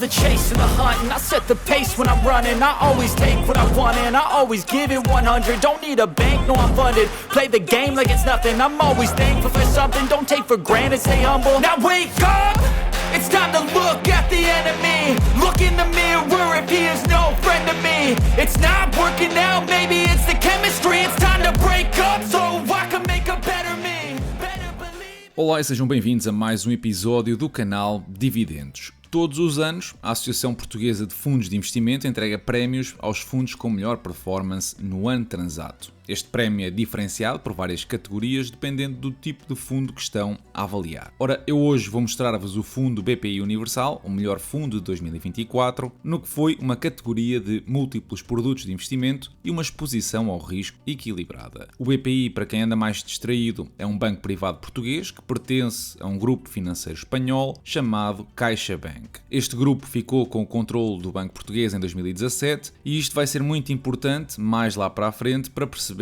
the chase and the hunt, and I set the pace when I'm running. I always take what I want and I always give it 100. Don't need a bank, no I'm funded. Play the game like it's nothing. I'm always thankful for something. Don't take for granted, stay humble. Now wake up! It's time to look at the enemy. Look in the mirror if he is no friend to me. It's not working out, maybe it's the chemistry. It's time to break up so I can make a better me. Better believe. Olá e sejam bem-vindos a mais um episódio do canal Dividendos. Todos os anos, a Associação Portuguesa de Fundos de Investimento entrega prémios aos fundos com melhor performance no ano transato. Este prémio é diferenciado por várias categorias, dependendo do tipo de fundo que estão a avaliar. Ora, eu hoje vou mostrar-vos o fundo BPI Universal, o melhor fundo de 2024, no que foi uma categoria de múltiplos produtos de investimento e uma exposição ao risco equilibrada. O BPI, para quem anda mais distraído, é um banco privado português que pertence a um grupo financeiro espanhol chamado CaixaBank. Este grupo ficou com o controle do Banco Português em 2017 e isto vai ser muito importante mais lá para a frente para perceberem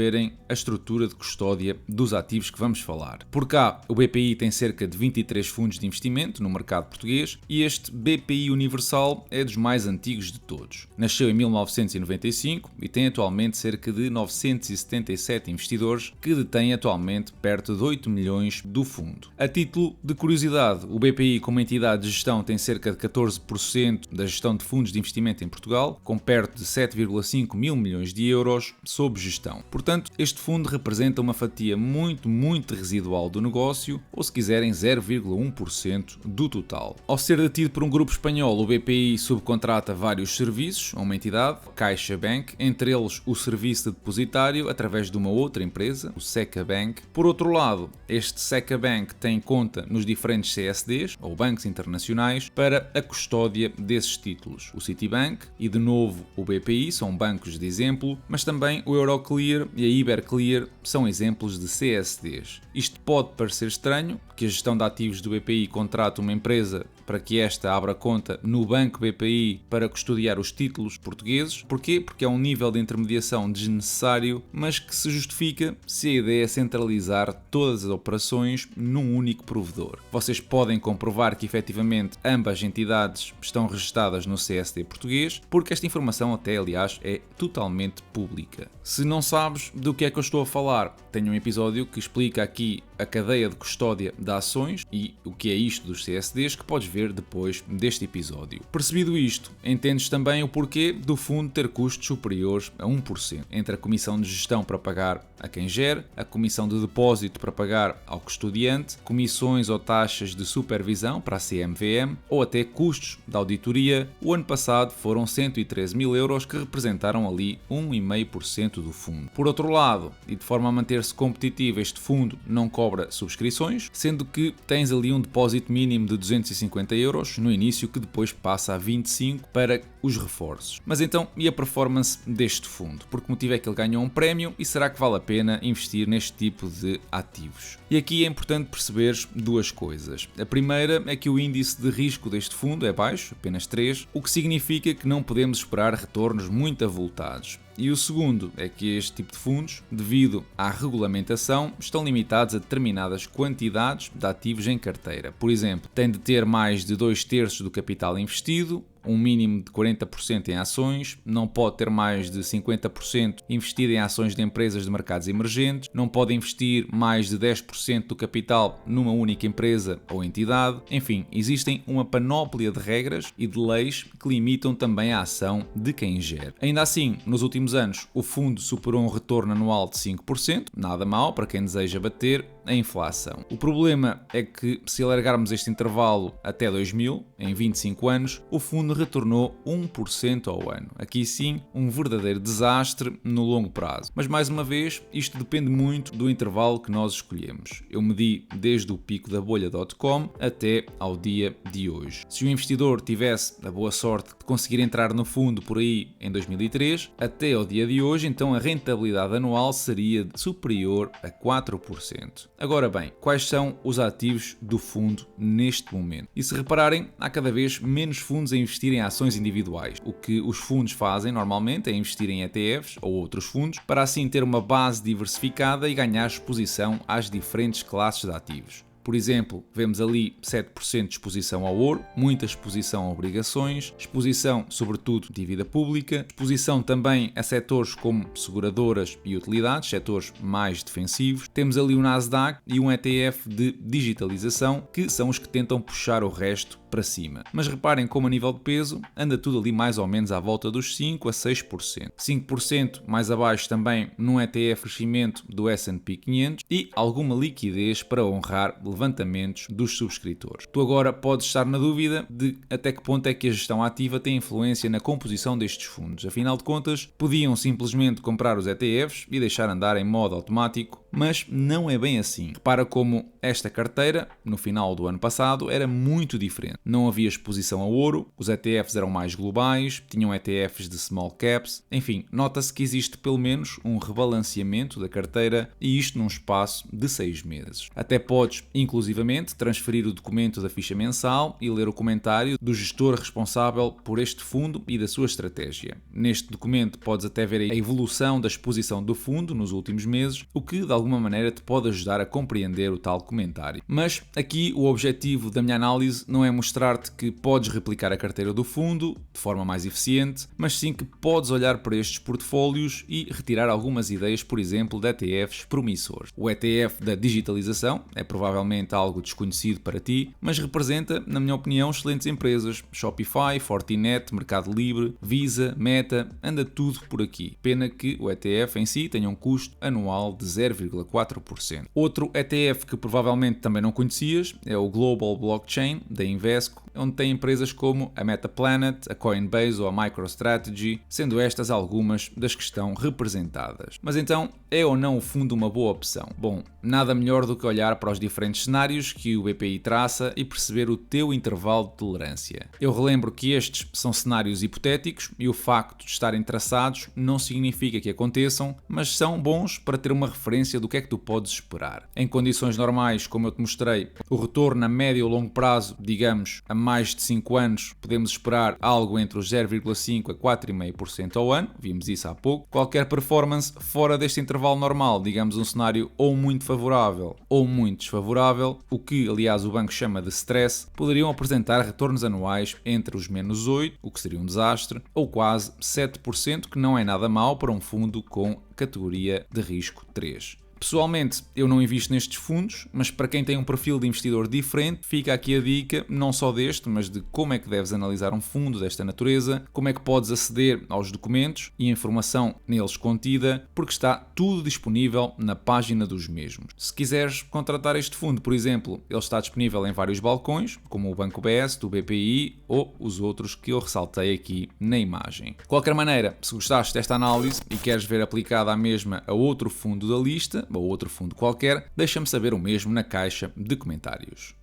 a estrutura de custódia dos ativos que vamos falar. Por cá, o BPI tem cerca de 23 fundos de investimento no mercado português e este BPI Universal é dos mais antigos de todos. Nasceu em 1995 e tem atualmente cerca de 977 investidores que detêm atualmente perto de 8 milhões do fundo. A título de curiosidade, o BPI como entidade de gestão tem cerca de 14% da gestão de fundos de investimento em Portugal, com perto de 7,5 mil milhões de euros sob gestão. Portanto, este fundo representa uma fatia muito residual do negócio, ou se quiserem 0,1% do total. Ao ser detido por um grupo espanhol, o BPI subcontrata vários serviços a uma entidade, CaixaBank, entre eles o serviço de depositário através de uma outra empresa, o SecaBank. Por outro lado, este SecaBank tem conta nos diferentes CSDs, ou bancos internacionais, para a custódia desses títulos. O Citibank e, de novo, o BPI são bancos de exemplo, mas também o Euroclear e a Iberclear são exemplos de CSDs. Isto pode parecer estranho, que a gestão de ativos do BPI contrate uma empresa para que esta abra conta no Banco BPI para custodiar os títulos portugueses. Porquê? Porque é um nível de intermediação desnecessário, mas que se justifica se a ideia é centralizar todas as operações num único provedor. Vocês podem comprovar que efetivamente ambas entidades estão registadas no CSD português, porque esta informação até, aliás, é totalmente pública. Se não sabes do que é que eu estou a falar, tenho um episódio que explica aqui a cadeia de custódia de ações e o que é isto dos CSDs, que podes ver depois deste episódio. Percebido isto, entendes também o porquê do fundo ter custos superiores a 1%, entre a comissão de gestão para pagar a quem gera, a comissão de depósito para pagar ao custodiante, comissões ou taxas de supervisão para a CMVM ou até custos de auditoria. O ano passado foram 113 mil euros que representaram ali 1,5% do fundo. Por outro lado, e de forma a manter-se competitivo, este fundo não cobra subscrições, sendo que tens ali um depósito mínimo de 250 euros no início, que depois passa a 25 para os reforços. Mas então, e a performance deste fundo? Por que motivo é que ele ganhou um prémio e será que vale a pena investir neste tipo de ativos? E aqui é importante perceberes duas coisas. A primeira é que o índice de risco deste fundo é baixo, apenas 3, o que significa que não podemos esperar retornos muito avultados. E o segundo é que este tipo de fundos, devido à regulamentação, estão limitados a determinadas quantidades de ativos em carteira. Por exemplo, tem de ter mais de 2/3 do capital investido, um mínimo de 40% em ações, não pode ter mais de 50% investido em ações de empresas de mercados emergentes, não pode investir mais de 10% do capital numa única empresa ou entidade. Enfim, existem uma panóplia de regras e de leis que limitam também a ação de quem gera. Ainda assim, nos últimos anos, o fundo superou um retorno anual de 5%, nada mal para quem deseja bater a inflação. O problema é que, se alargarmos este intervalo até 2000, em 25 anos, o fundo retornou 1% ao ano. Aqui sim, um verdadeiro desastre no longo prazo. Mas mais uma vez, isto depende muito do intervalo que nós escolhemos. Eu medi desde o pico da bolha.com até ao dia de hoje. Se o investidor tivesse a boa sorte de conseguir entrar no fundo por aí em 2003, até ao dia de hoje, então a rentabilidade anual seria superior a 4%. Agora bem, quais são os ativos do fundo neste momento? E se repararem, há cada vez menos fundos a investir em ações individuais. O que os fundos fazem normalmente é investir em ETFs ou outros fundos para assim ter uma base diversificada e ganhar exposição às diferentes classes de ativos. Por exemplo, vemos ali 7% de exposição ao ouro, muita exposição a obrigações, exposição sobretudo dívida pública, exposição também a setores como seguradoras e utilidades, setores mais defensivos. Temos ali o Nasdaq e um ETF de digitalização, que são os que tentam puxar o resto para cima. Mas reparem como a nível de peso anda tudo ali mais ou menos à volta dos 5 a 6%. 5% mais abaixo também num ETF crescimento do S&P 500 e alguma liquidez para honrar levantamentos dos subscritores. Tu agora podes estar na dúvida de até que ponto é que a gestão ativa tem influência na composição destes fundos. Afinal de contas, podiam simplesmente comprar os ETFs e deixar andar em modo automático, mas não é bem assim. Repara como esta carteira, no final do ano passado, era muito diferente. Não havia exposição a ouro, os ETFs eram mais globais, tinham ETFs de small caps, enfim, nota-se que existe pelo menos um rebalanceamento da carteira e isto num espaço de 6 meses. Até podes, inclusivamente, transferir o documento da ficha mensal e ler o comentário do gestor responsável por este fundo e da sua estratégia. Neste documento podes até ver a evolução da exposição do fundo nos últimos meses, o que de alguma maneira te pode ajudar a compreender o tal comentário. Mas aqui o objetivo da minha análise não é mostrar-te que podes replicar a carteira do fundo de forma mais eficiente, mas sim que podes olhar para estes portfólios e retirar algumas ideias, por exemplo, de ETFs promissores. O ETF da digitalização é provavelmente algo desconhecido para ti, mas representa, na minha opinião, excelentes empresas. Shopify, Fortinet, Mercado Livre, Visa, Meta, anda tudo por aqui. Pena que o ETF em si tenha um custo anual de 0,4%. Outro ETF que provavelmente também não conhecias é o Global Blockchain da Invesco, onde tem empresas como a Metaplanet, a Coinbase ou a MicroStrategy, sendo estas algumas das que estão representadas. Mas então, é ou não o fundo uma boa opção? Bom, nada melhor do que olhar para os diferentes cenários que o BPI traça e perceber o teu intervalo de tolerância. Eu relembro que estes são cenários hipotéticos e o facto de estarem traçados não significa que aconteçam, mas são bons para ter uma referência do que é que tu podes esperar. Em condições normais, como eu te mostrei, o retorno a médio ou longo prazo, digamos, a mais de 5 anos, podemos esperar algo entre os 0,5% a 4,5% ao ano, vimos isso há pouco. Qualquer performance fora deste intervalo normal, digamos um cenário ou muito favorável ou muito desfavorável, o que aliás o banco chama de stress, poderiam apresentar retornos anuais entre os menos 8%, o que seria um desastre, ou quase 7%, que não é nada mau para um fundo com categoria de risco 3. Pessoalmente, eu não invisto nestes fundos, mas para quem tem um perfil de investidor diferente, fica aqui a dica, não só deste, mas de como é que deves analisar um fundo desta natureza, como é que podes aceder aos documentos e a informação neles contida, porque está tudo disponível na página dos mesmos. Se quiseres contratar este fundo, por exemplo, ele está disponível em vários balcões, como o Banco BS, do BPI ou os outros que eu ressaltei aqui na imagem. De qualquer maneira, se gostaste desta análise e queres ver aplicada a mesma a outro fundo da lista, ou outro fundo qualquer, deixa-me saber o mesmo na caixa de comentários.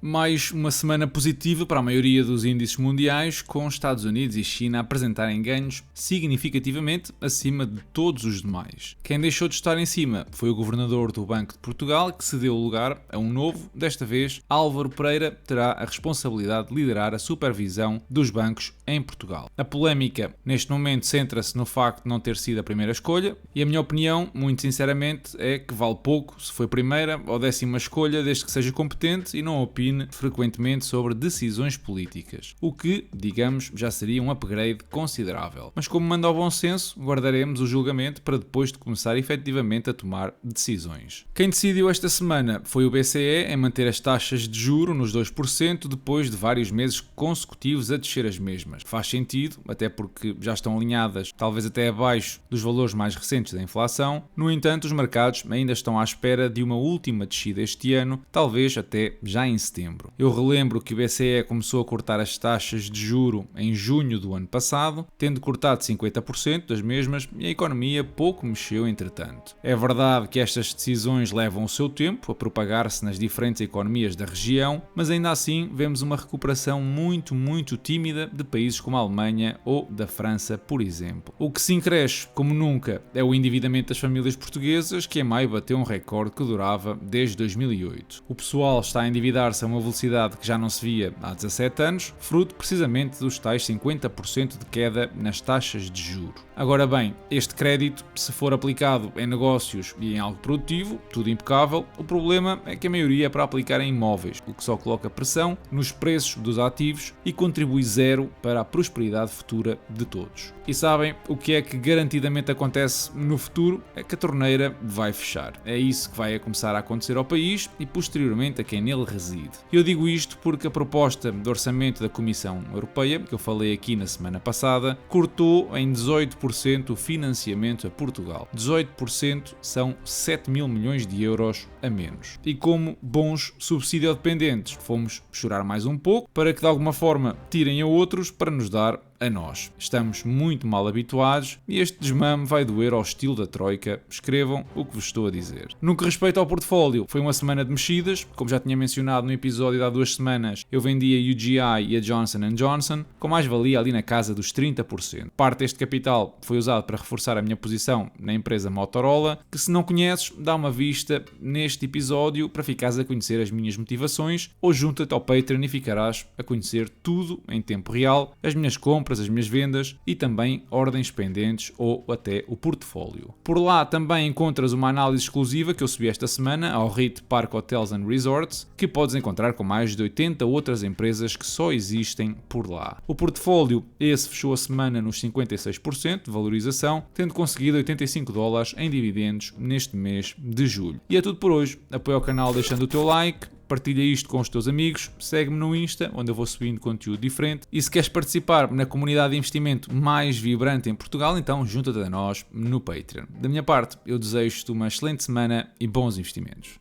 Mais uma semana positiva para a maioria dos índices mundiais, com Estados Unidos e China a apresentarem ganhos significativamente acima de todos os demais. Quem deixou de estar em cima foi o governador do Banco de Portugal, que cedeu lugar a um novo, desta vez Álvaro Pereira terá a responsabilidade de liderar a supervisão dos bancos em Portugal. A polémica neste momento centra-se no facto de não ter sido a primeira escolha e a minha opinião, muito sinceramente, é que vale pouco se foi primeira ou 10ª escolha, desde que seja competente e não opine frequentemente sobre decisões políticas, o que, digamos, já seria um upgrade considerável. Mas como manda ao bom senso, guardaremos o julgamento para depois de começar efetivamente a tomar decisões. Quem decidiu esta semana foi o BCE em manter as taxas de juro nos 2% depois de vários meses consecutivos a descer as mesmas. Faz sentido, até porque já estão alinhadas, talvez até abaixo dos valores mais recentes da inflação. No entanto, os mercados ainda estão à espera de uma última descida este ano, talvez até já em setembro. Eu relembro que o BCE começou a cortar as taxas de juro em junho do ano passado, tendo cortado 50% das mesmas e a economia pouco mexeu entretanto. É verdade que estas decisões levam o seu tempo a propagar-se nas diferentes economias da região, mas ainda assim vemos uma recuperação muito tímida de países como a Alemanha ou da França, por exemplo. O que sim cresce, como nunca, é o endividamento das famílias portuguesas, que em maio bateu um recorde que durava desde 2008. O pessoal está a endividar-se a uma velocidade que já não se via há 17 anos, fruto precisamente dos tais 50% de queda nas taxas de juros. Agora bem, este crédito, se for aplicado em negócios e em algo produtivo, tudo impecável, o problema é que a maioria é para aplicar em imóveis, o que só coloca pressão nos preços dos ativos e contribui zero para a prosperidade futura de todos. E sabem o que é que garantidamente acontece no futuro? É que a torneira vai fechar. É isso que vai começar a acontecer ao país e posteriormente a quem nele reside. Eu digo isto porque a proposta de orçamento da Comissão Europeia, que eu falei aqui na semana passada, cortou em 18% o financiamento a Portugal. 18% são 7 mil milhões de euros a menos. E como bons subsídio-dependentes, fomos chorar mais um pouco para que de alguma forma tirem a outros para nos dar a nós. Estamos muito mal habituados e este desmame vai doer ao estilo da Troika. Escrevam o que vos estou a dizer. No que respeita ao portfólio, foi uma semana de mexidas. Como já tinha mencionado no episódio de há 2 semanas, eu vendi a UGI e a Johnson & Johnson, com mais-valia ali na casa dos 30%. Parte deste capital foi usado para reforçar a minha posição na empresa Motorola, que se não conheces, dá uma vista neste episódio para ficares a conhecer as minhas motivações, ou junta-te ao Patreon e ficarás a conhecer tudo em tempo real, as minhas compras, as minhas vendas e também ordens pendentes ou até o portfólio. Por lá também encontras uma análise exclusiva que eu subi esta semana ao REIT Park Hotels and Resorts, que podes encontrar com mais de 80 outras empresas que só existem por lá. O portfólio, esse fechou a semana nos 56% de valorização, tendo conseguido $85 em dividendos neste mês de julho. E é tudo por hoje. Apoia o canal deixando o teu like, partilha isto com os teus amigos, segue-me no Insta, onde eu vou subindo conteúdo diferente. E se queres participar na comunidade de investimento mais vibrante em Portugal, então junta-te a nós no Patreon. Da minha parte, eu desejo-te uma excelente semana e bons investimentos.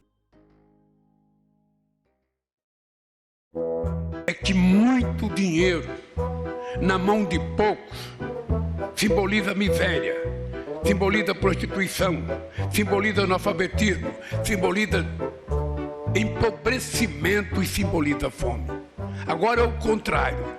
É que muito dinheiro na mão de poucos simboliza miséria, simboliza prostituição, simboliza analfabetismo, simboliza empobrecimento e simboliza fome. Agora é o contrário.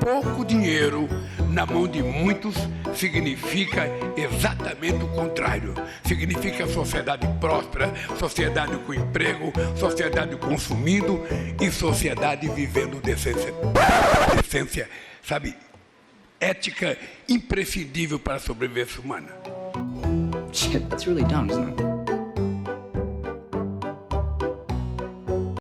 Pouco dinheiro na mão de muitos significa exatamente o contrário. Significa sociedade próspera, sociedade com emprego, sociedade consumindo e sociedade vivendo decência, sabe, ética imprescindível para a sobrevivência humana. Shit, that's really dumb, isn't it?